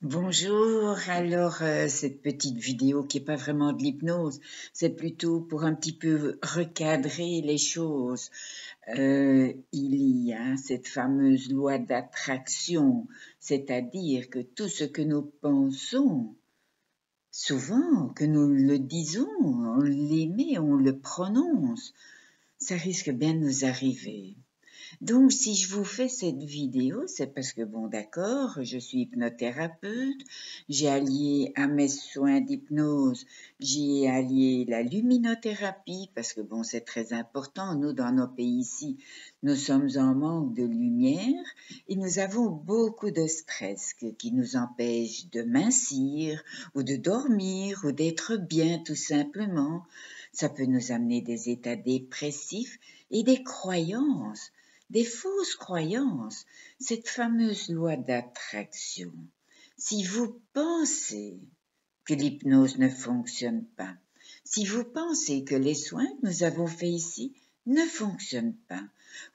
Bonjour, alors cette petite vidéo qui n'est pas vraiment de l'hypnose, c'est plutôt pour un petit peu recadrer les choses. Il y a cette fameuse loi d'attraction, c'est-à-dire que tout ce que nous pensons, souvent que nous le disons, on l'émet, on le prononce, ça risque bien de nous arriver. Donc, si je vous fais cette vidéo, c'est parce que, bon, d'accord, je suis hypnothérapeute, j'ai allié à mes soins d'hypnose, j'ai allié la luminothérapie, parce que, bon, c'est très important. Nous, dans nos pays ici, nous sommes en manque de lumière et nous avons beaucoup de stress qui nous empêche de mincir ou de dormir ou d'être bien, tout simplement. Ça peut nous amener des états dépressifs et des fausses croyances, cette fameuse loi d'attraction. Si vous pensez que l'hypnose ne fonctionne pas, si vous pensez que les soins que nous avons faits ici ne fonctionnent pas,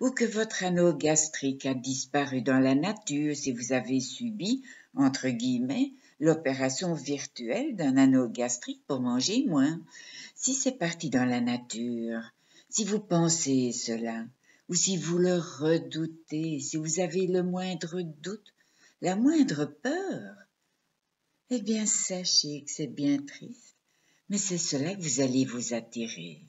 ou que votre anneau gastrique a disparu dans la nature si vous avez subi, entre guillemets, l'opération virtuelle d'un anneau gastrique pour manger moins, si c'est parti dans la nature, si vous pensez cela, ou si vous le redoutez, si vous avez le moindre doute, la moindre peur, eh bien sachez que c'est bien triste, mais c'est cela que vous allez vous attirer.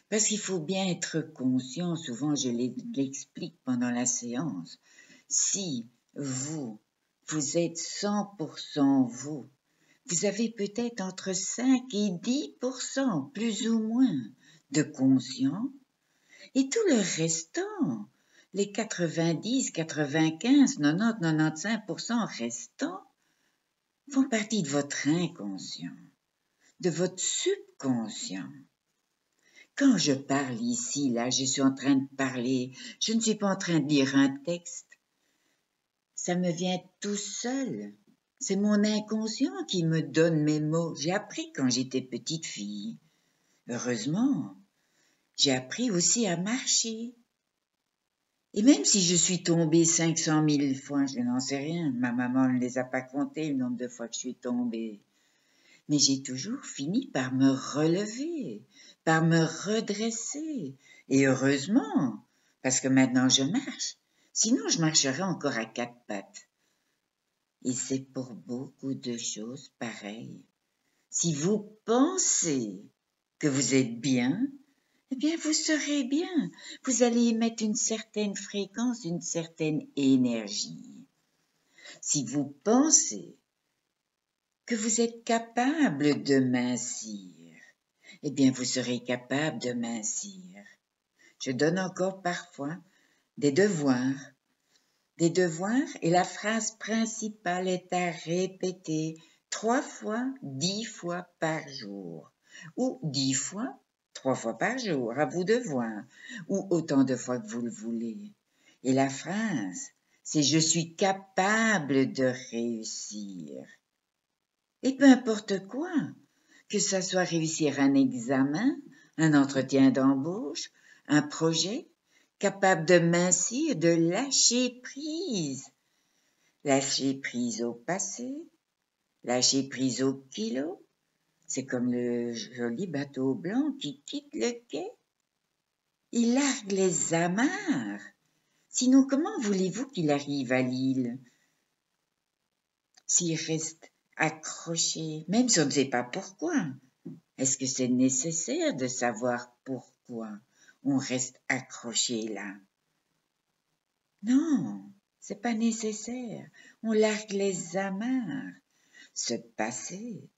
Parce qu'il faut bien être conscient, souvent je l'explique pendant la séance, si vous êtes 100% vous, vous avez peut-être entre 5 et 10%, plus ou moins, de conscient, et tout le restant, les 90, 95, 90, 95% restants, font partie de votre inconscient, de votre subconscient. Quand je parle ici, là, je suis en train de parler, je ne suis pas en train de lire un texte. Ça me vient tout seul. C'est mon inconscient qui me donne mes mots. J'ai appris quand j'étais petite fille. Heureusement, j'ai appris aussi à marcher. Et même si je suis tombée 500 000 fois, je n'en sais rien, ma maman ne les a pas comptés le nombre de fois que je suis tombée. Mais j'ai toujours fini par me relever, par me redresser. Et heureusement, parce que maintenant je marche. Sinon, je marcherais encore à quatre pattes. Et c'est pour beaucoup de choses pareilles. Si vous pensez que vous êtes bien, eh bien, vous serez bien. Vous allez émettre une certaine fréquence, une certaine énergie. Si vous pensez que vous êtes capable de mincir, eh bien, vous serez capable de mincir. Je donne encore parfois des devoirs. Et la phrase principale est à répéter 3 fois, 10 fois par jour. Ou 10 fois, 3 fois par jour, à vous de voir. Ou autant de fois que vous le voulez. Et la phrase, c'est « je suis capable de réussir ». Et peu importe quoi, que ça soit réussir un examen, un entretien d'embauche, un projet, capable de mincir, de lâcher prise. Lâcher prise au passé, lâcher prise au kilo. C'est comme le joli bateau blanc qui quitte le quai. Il largue les amarres. Sinon, comment voulez-vous qu'il arrive à l'île? S'il reste accroché, même si on ne sait pas pourquoi. Est-ce que c'est nécessaire de savoir pourquoi on reste accroché là? Non, c'est pas nécessaire. On largue les amarres. Ce passé,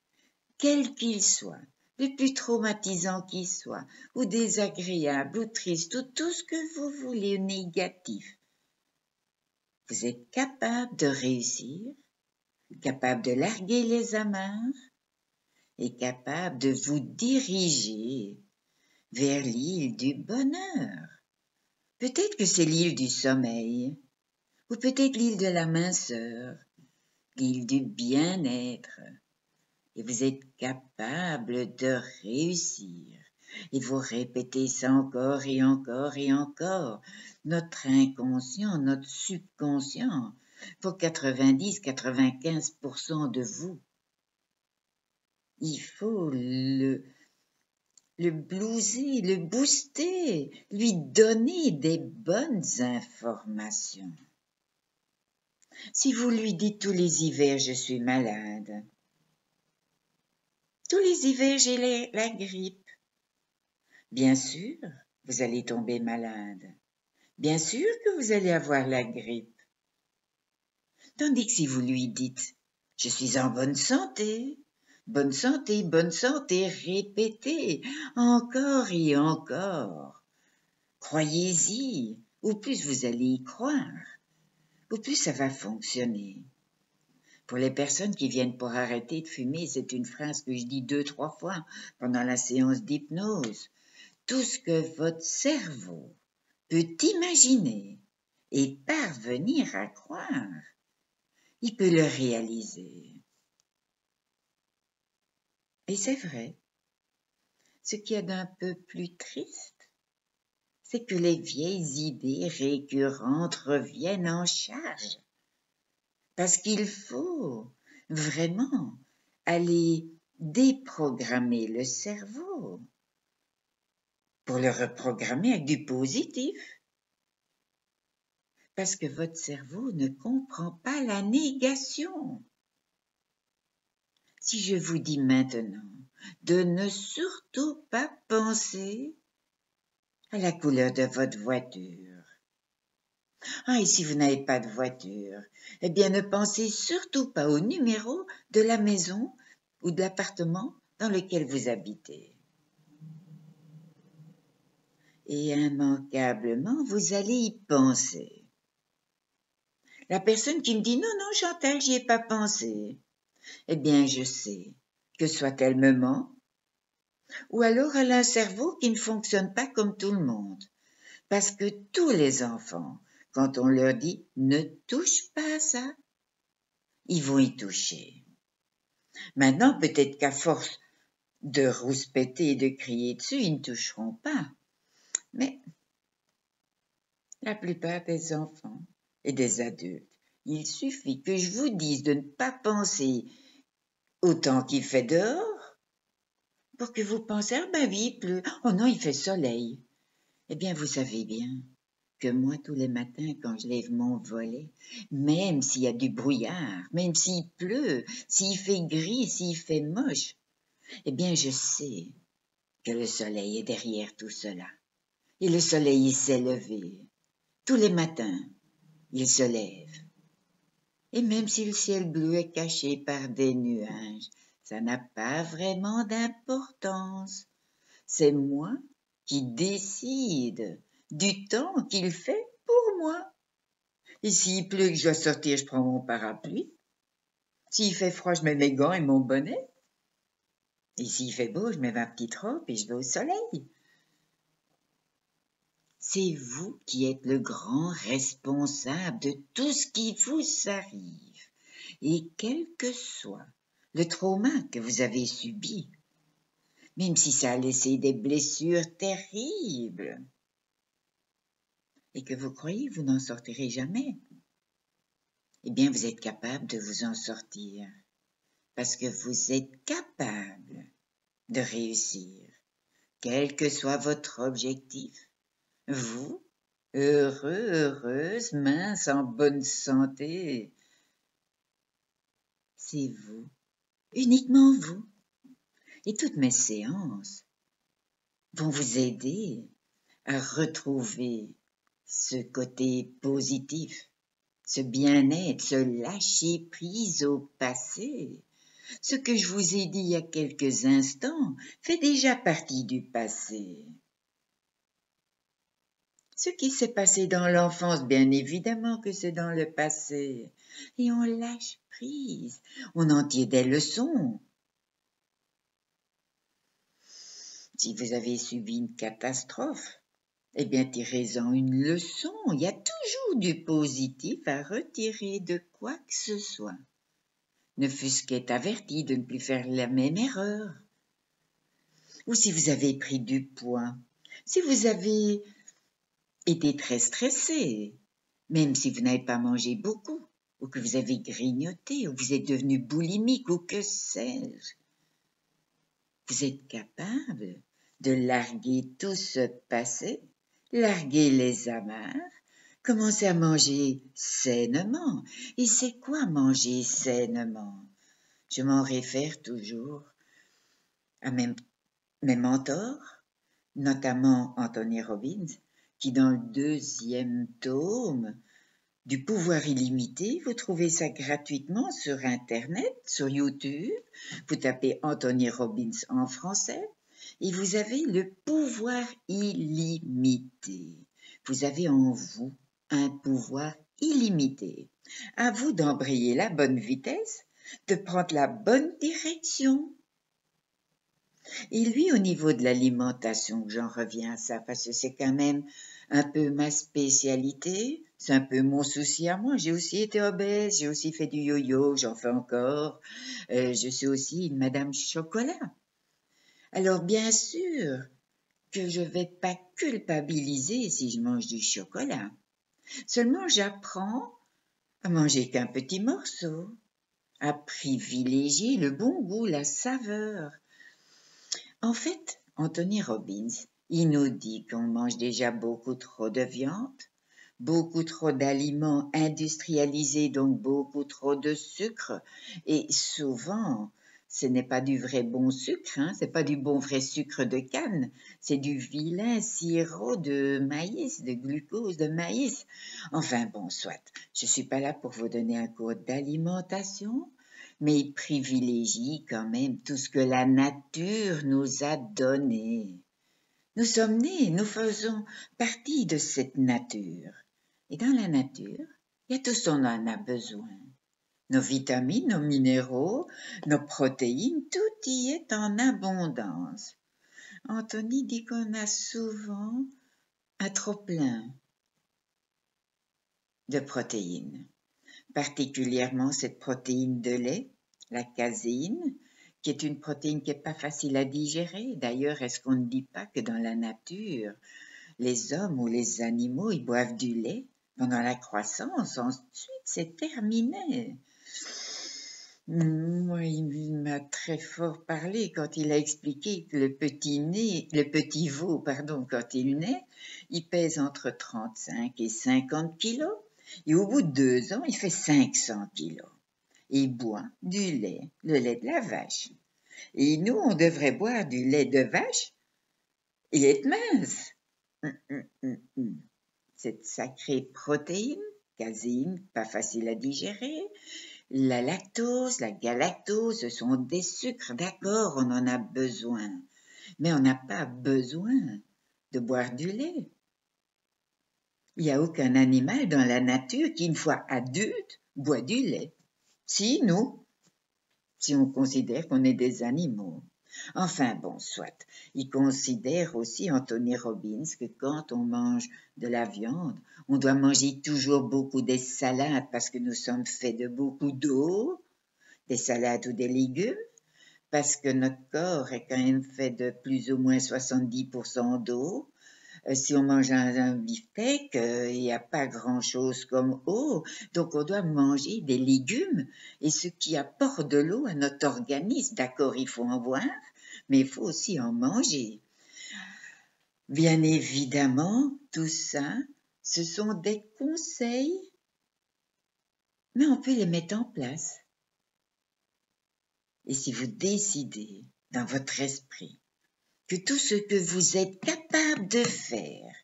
quel qu'il soit, le plus traumatisant qu'il soit, ou désagréable, ou triste, ou tout ce que vous voulez, négatif, vous êtes capable de réussir, capable de larguer les amarres et capable de vous diriger vers l'île du bonheur. Peut-être que c'est l'île du sommeil, ou peut-être l'île de la minceur, l'île du bien-être. Et vous êtes capable de réussir. Et vous répétez ça encore et encore et encore. Notre inconscient, notre subconscient pour 90-95% de vous. Il faut le blouser, le booster, lui donner des bonnes informations. Si vous lui dites tous les hivers je suis malade, tous les hivers j'ai la grippe, bien sûr, vous allez tomber malade. Bien sûr que vous allez avoir la grippe. Tandis que si vous lui dites « Je suis en bonne santé », répétez encore et encore. Croyez-y, au plus vous allez y croire, au plus ça va fonctionner. Pour les personnes qui viennent pour arrêter de fumer, c'est une phrase que je dis 2-3 fois pendant la séance d'hypnose. Tout ce que votre cerveau peut imaginer et parvenir à croire, il peut le réaliser. Et c'est vrai. Ce qu'il y a d'un peu plus triste, c'est que les vieilles idées récurrentes reviennent en charge. Parce qu'il faut vraiment aller déprogrammer le cerveau pour le reprogrammer avec du positif. Parce que votre cerveau ne comprend pas la négation. Si je vous dis maintenant de ne surtout pas penser à la couleur de votre voiture. Ah, et si vous n'avez pas de voiture, eh bien ne pensez surtout pas au numéro de la maison ou de l'appartement dans lequel vous habitez. Et immanquablement, vous allez y penser. La personne qui me dit « Non, non, Chantal, j'y ai pas pensé », eh bien, je sais que soit elle me ment, ou alors elle a un cerveau qui ne fonctionne pas comme tout le monde. Parce que tous les enfants, quand on leur dit « Ne touche pas à ça », ils vont y toucher. Maintenant, peut-être qu'à force de rouspéter et de crier dessus, ils ne toucheront pas. Mais la plupart des enfants et des adultes, il suffit que je vous dise de ne pas penser au temps qu'il fait dehors pour que vous pensez « Ah ben oui, il pleut, oh non, il fait soleil ». Eh bien, vous savez bien que moi, tous les matins, quand je lève mon volet, même s'il y a du brouillard, même s'il pleut, s'il fait gris, s'il fait moche, eh bien, je sais que le soleil est derrière tout cela. Et le soleil, il s'est levé. Tous les matins, il se lève. Et même si le ciel bleu est caché par des nuages, ça n'a pas vraiment d'importance. C'est moi qui décide du temps qu'il fait pour moi. Et s'il pleut et que je dois sortir, je prends mon parapluie. S'il fait froid, je mets mes gants et mon bonnet. Et s'il fait beau, je mets ma petite robe et je vais au soleil. C'est vous qui êtes le grand responsable de tout ce qui vous arrive. Et quel que soit le trauma que vous avez subi, même si ça a laissé des blessures terribles, et que vous croyez que vous n'en sortirez jamais, eh bien vous êtes capable de vous en sortir, parce que vous êtes capable de réussir, quel que soit votre objectif. Vous, heureux, heureuse, mince, en bonne santé, c'est vous, uniquement vous. Et toutes mes séances vont vous aider à retrouver ce côté positif, ce bien-être, ce lâcher prise au passé. Ce que je vous ai dit il y a quelques instants fait déjà partie du passé. Ce qui s'est passé dans l'enfance, bien évidemment que c'est dans le passé. Et on lâche prise, on en tire des leçons. Si vous avez subi une catastrophe, eh bien tirez-en une leçon. Il y a toujours du positif à retirer de quoi que ce soit. Ne fût-ce qu'être averti de ne plus faire la même erreur. Ou si vous avez pris du poids, si vous avez été très stressé, même si vous n'avez pas mangé beaucoup, ou que vous avez grignoté, ou que vous êtes devenu boulimique, ou que sais-je. Vous êtes capable de larguer tout ce passé, larguer les amarres, commencer à manger sainement. Et c'est quoi manger sainement? Je m'en réfère toujours à mes mentors, notamment Anthony Robbins, qui dans le 2e tome du pouvoir illimité, vous trouvez ça gratuitement sur Internet, sur YouTube, vous tapez Anthony Robbins en français, et vous avez le pouvoir illimité. Vous avez en vous un pouvoir illimité. À vous d'embrayer la bonne vitesse, de prendre la bonne direction. Et lui, au niveau de l'alimentation, j'en reviens à ça, parce que c'est quand même un peu ma spécialité, c'est un peu mon souci à moi. J'ai aussi été obèse, j'ai aussi fait du yo-yo, j'en fais encore. Je suis aussi une Madame Chocolat. Alors bien sûr que je vais pas culpabiliser si je mange du chocolat. Seulement j'apprends à manger qu'un petit morceau, à privilégier le bon goût, la saveur. En fait, Anthony Robbins, il nous dit qu'on mange déjà beaucoup trop de viande, beaucoup trop d'aliments industrialisés, donc beaucoup trop de sucre, et souvent, ce n'est pas du vrai bon sucre, hein, c'est pas du bon vrai sucre de canne, c'est du vilain sirop de maïs, de glucose de maïs. Enfin bon, soit, je suis pas là pour vous donner un cours d'alimentation, mais il privilégie quand même tout ce que la nature nous a donné. Nous sommes nés, nous faisons partie de cette nature. Et dans la nature, il y a tout ce dont on en a besoin. Nos vitamines, nos minéraux, nos protéines, tout y est en abondance. Anthony dit qu'on a souvent un trop-plein de protéines, particulièrement cette protéine de lait, la caséine, qui est une protéine qui n'est pas facile à digérer. D'ailleurs, est-ce qu'on ne dit pas que dans la nature, les hommes ou les animaux, ils boivent du lait pendant la croissance, ensuite c'est terminé. Moi, il m'a très fort parlé quand il a expliqué que le petit veau, quand il naît, il pèse entre 35 et 50 kilos, et au bout de 2 ans, il fait 500 kilos. Et il boit du lait, le lait de la vache. Et nous, on devrait boire du lait de vache et être mince. Cette sacrée protéine, caséine, pas facile à digérer. La lactose, la galactose, ce sont des sucres, d'accord, on en a besoin. Mais on n'a pas besoin de boire du lait. Il n'y a aucun animal dans la nature qui, une fois adulte, boit du lait. Si, nous, si on considère qu'on est des animaux. Enfin bon, soit. Il considère aussi, Anthony Robbins, que quand on mange de la viande, on doit manger toujours beaucoup des salades parce que nous sommes faits de beaucoup d'eau, des salades ou des légumes, parce que notre corps est quand même fait de plus ou moins 70% d'eau. Si on mange un beefsteak, il n'y a pas grand-chose comme eau, donc on doit manger des légumes et ce qui apporte de l'eau à notre organisme. D'accord, il faut en boire, mais il faut aussi en manger. Bien évidemment, tout ça, ce sont des conseils, mais on peut les mettre en place. Et si vous décidez dans votre esprit que tout ce que vous êtes capable de faire,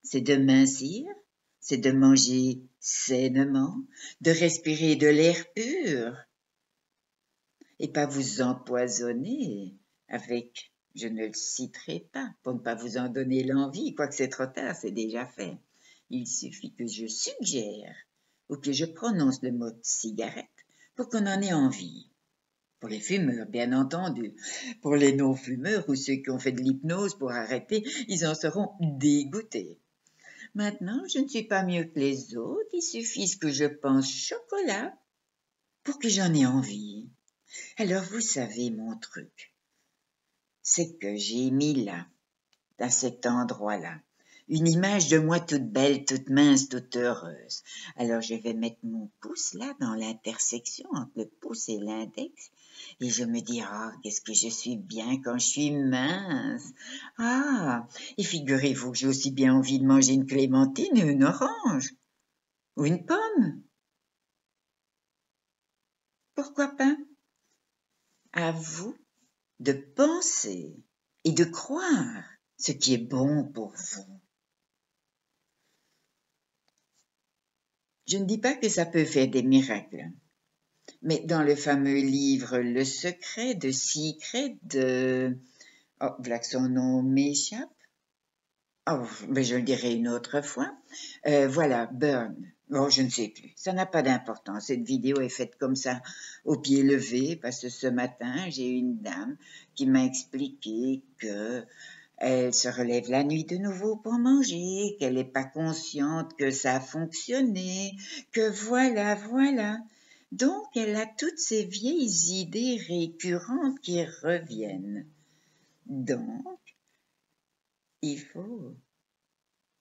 c'est de mincir, c'est de manger sainement, de respirer de l'air pur et pas vous empoisonner avec, je ne le citerai pas pour ne pas vous en donner l'envie, quoique c'est trop tard, c'est déjà fait. Il suffit que je suggère ou que je prononce le mot cigarette pour qu'on en ait envie. Pour les fumeurs, bien entendu. Pour les non-fumeurs ou ceux qui ont fait de l'hypnose pour arrêter, ils en seront dégoûtés. Maintenant, je ne suis pas mieux que les autres, il suffit que je pense chocolat pour que j'en ai envie. Alors, vous savez mon truc, c'est que j'ai mis là, à cet endroit-là, une image de moi toute belle, toute mince, toute heureuse. Alors je vais mettre mon pouce là dans l'intersection entre le pouce et l'index et je me dis, ah, qu'est-ce que je suis bien quand je suis mince. Ah, et figurez-vous que j'ai aussi bien envie de manger une clémentine ou une orange ou une pomme. Pourquoi pas? À vous de penser et de croire ce qui est bon pour vous. Je ne dis pas que ça peut faire des miracles, mais dans le fameux livre Le secret de Secret de... Oh, voilà que son nom m'échappe. Oh, mais je le dirai une autre fois. Voilà, Burn. Bon, je ne sais plus. Ça n'a pas d'importance. Cette vidéo est faite comme ça, au pied levé, parce que ce matin, j'ai une dame qui m'a expliqué que elle se relève la nuit de nouveau pour manger, qu'elle n'est pas consciente que ça a fonctionné, que voilà, voilà. Donc, elle a toutes ces vieilles idées récurrentes qui reviennent. Donc, il faut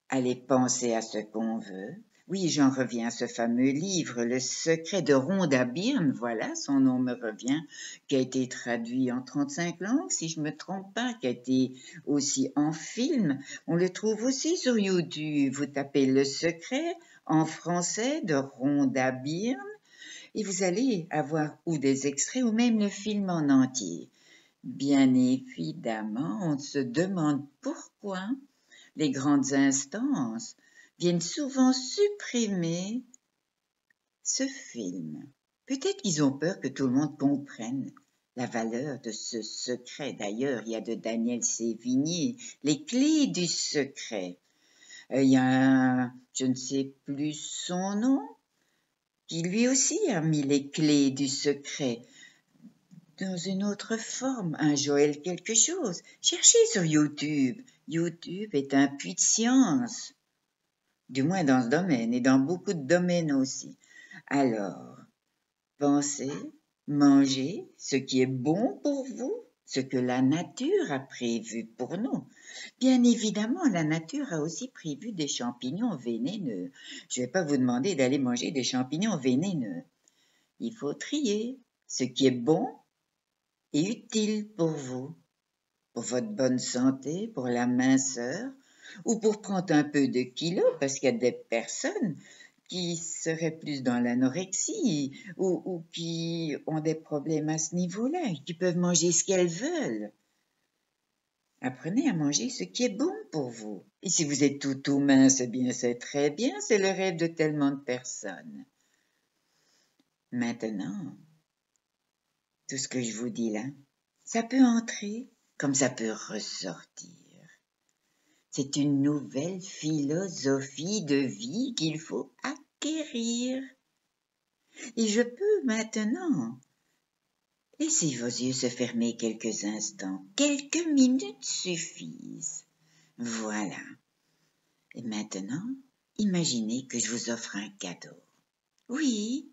aller penser à ce qu'on veut. Oui, j'en reviens à ce fameux livre, Le secret de Rhonda Byrne, voilà, son nom me revient, qui a été traduit en 35 langues, si je me trompe pas, qui a été aussi en film. On le trouve aussi sur YouTube. Vous tapez Le secret en français de Rhonda Byrne et vous allez avoir ou des extraits ou même le film en entier. Bien évidemment, on se demande pourquoi les grandes instances viennent souvent supprimer ce film. Peut-être qu'ils ont peur que tout le monde comprenne la valeur de ce secret. D'ailleurs, il y a de Daniel Sévigné, Les clés du secret. Il y a un, je ne sais plus son nom, qui lui aussi a mis les clés du secret dans une autre forme, un Joël quelque chose. Cherchez sur YouTube. YouTube est un puits de science, du moins dans ce domaine et dans beaucoup de domaines aussi. Alors, pensez, mangez ce qui est bon pour vous, ce que la nature a prévu pour nous. Bien évidemment, la nature a aussi prévu des champignons vénéneux. Je ne vais pas vous demander d'aller manger des champignons vénéneux. Il faut trier ce qui est bon et utile pour vous, pour votre bonne santé, pour la minceur, ou pour prendre un peu de kilos, parce qu'il y a des personnes qui seraient plus dans l'anorexie ou qui ont des problèmes à ce niveau-là, et qui peuvent manger ce qu'elles veulent. Apprenez à manger ce qui est bon pour vous. Et si vous êtes tout mince, eh bien c'est très bien, c'est le rêve de tellement de personnes. Maintenant, tout ce que je vous dis là, ça peut entrer comme ça peut ressortir. C'est une nouvelle philosophie de vie qu'il faut acquérir. Et je peux maintenant laisser vos yeux se fermer quelques instants. Quelques minutes suffisent. Voilà. Et maintenant, imaginez que je vous offre un cadeau. Oui,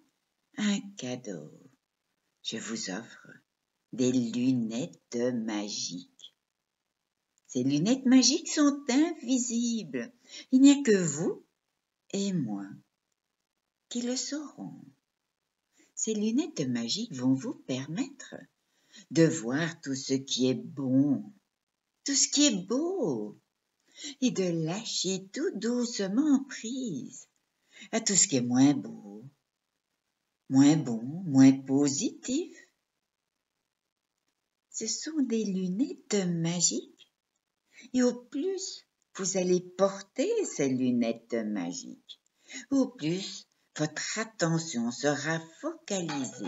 un cadeau. Je vous offre des lunettes magiques. Ces lunettes magiques sont invisibles. Il n'y a que vous et moi qui le sauront. Ces lunettes magiques vont vous permettre de voir tout ce qui est bon, tout ce qui est beau, et de lâcher tout doucement prise à tout ce qui est moins beau, moins bon, moins positif. Ce sont des lunettes magiques, et au plus vous allez porter ces lunettes magiques, au plus votre attention sera focalisée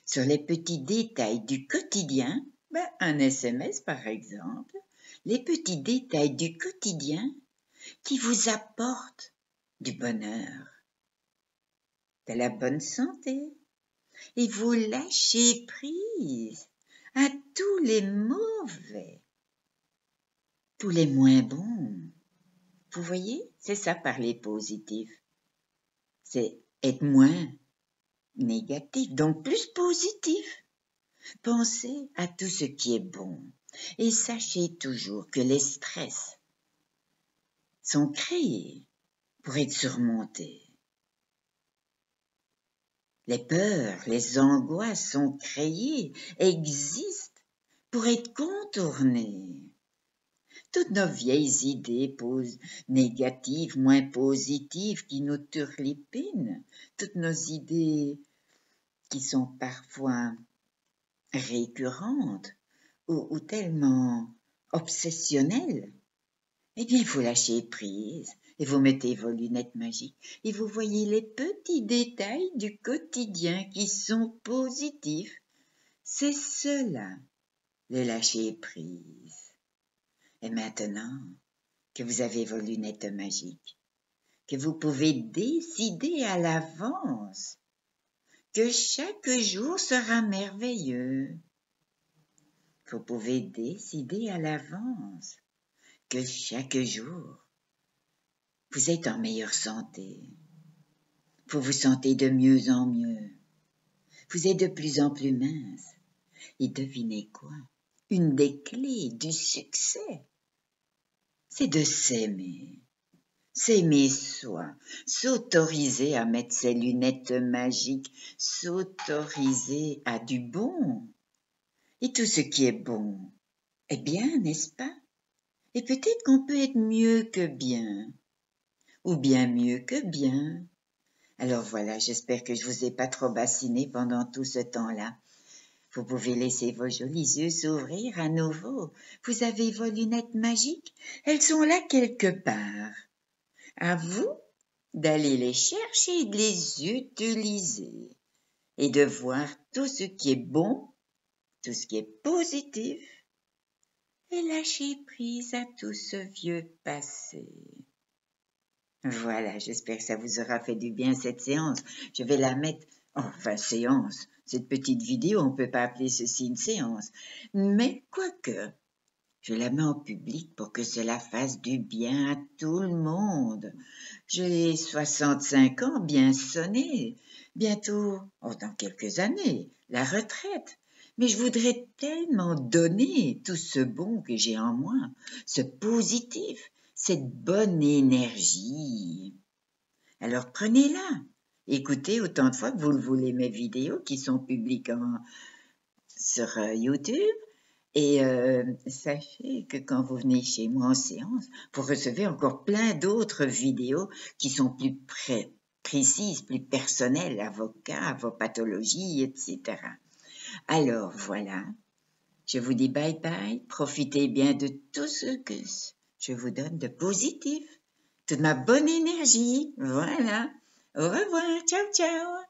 sur les petits détails du quotidien, un SMS par exemple, les petits détails du quotidien qui vous apportent du bonheur, de la bonne santé, et vous lâchez prise à tous les mauvais, tous les moins bons. Vous voyez, c'est ça parler positif. C'est être moins négatif, donc plus positif. Pensez à tout ce qui est bon et sachez toujours que les stress, sont créées pour être surmontées. Les peurs, les angoisses sont créées, existent pour être contournées. Toutes nos vieilles idées négatives, moins positives, qui nous turlupinent, toutes nos idées qui sont parfois récurrentes ou tellement obsessionnelles, eh bien, il faut lâcher prise et vous mettez vos lunettes magiques et vous voyez les petits détails du quotidien qui sont positifs. C'est cela, le lâcher prise. Et maintenant que vous avez vos lunettes magiques, que vous pouvez décider à l'avance que chaque jour sera merveilleux, vous pouvez décider à l'avance que chaque jour, vous êtes en meilleure santé, vous vous sentez de mieux en mieux, vous êtes de plus en plus mince. Et devinez quoi? Une des clés du succès, c'est de s'aimer. S'aimer soi, s'autoriser à mettre ses lunettes magiques, s'autoriser à du bon. Et tout ce qui est bon est bien, n'est-ce pas? Et peut-être qu'on peut être mieux que bien, ou bien mieux que bien. Alors voilà, j'espère que je vous ai pas trop bassiné pendant tout ce temps-là. Vous pouvez laisser vos jolis yeux s'ouvrir à nouveau. Vous avez vos lunettes magiques, elles sont là quelque part. À vous d'aller les chercher et de les utiliser et de voir tout ce qui est bon, tout ce qui est positif et lâcher prise à tout ce vieux passé. Voilà, j'espère que ça vous aura fait du bien cette séance. Je vais la mettre, séance, cette petite vidéo, on ne peut pas appeler ceci une séance, mais quoique, je la mets en public pour que cela fasse du bien à tout le monde. J'ai 65 ans, bien sonné. Bientôt, dans quelques années, la retraite. Mais je voudrais tellement donner tout ce bon que j'ai en moi, ce positif, cette bonne énergie. Alors prenez-la. Écoutez autant de fois que vous le voulez mes vidéos qui sont publiques sur YouTube. Et sachez que quand vous venez chez moi en séance, vous recevez encore plein d'autres vidéos qui sont plus précises, plus personnelles à vos cas, à vos pathologies, etc. Alors voilà, je vous dis bye bye, profitez bien de tout ce que je vous donne de positif, toute ma bonne énergie, voilà. Au revoir, ciao ciao.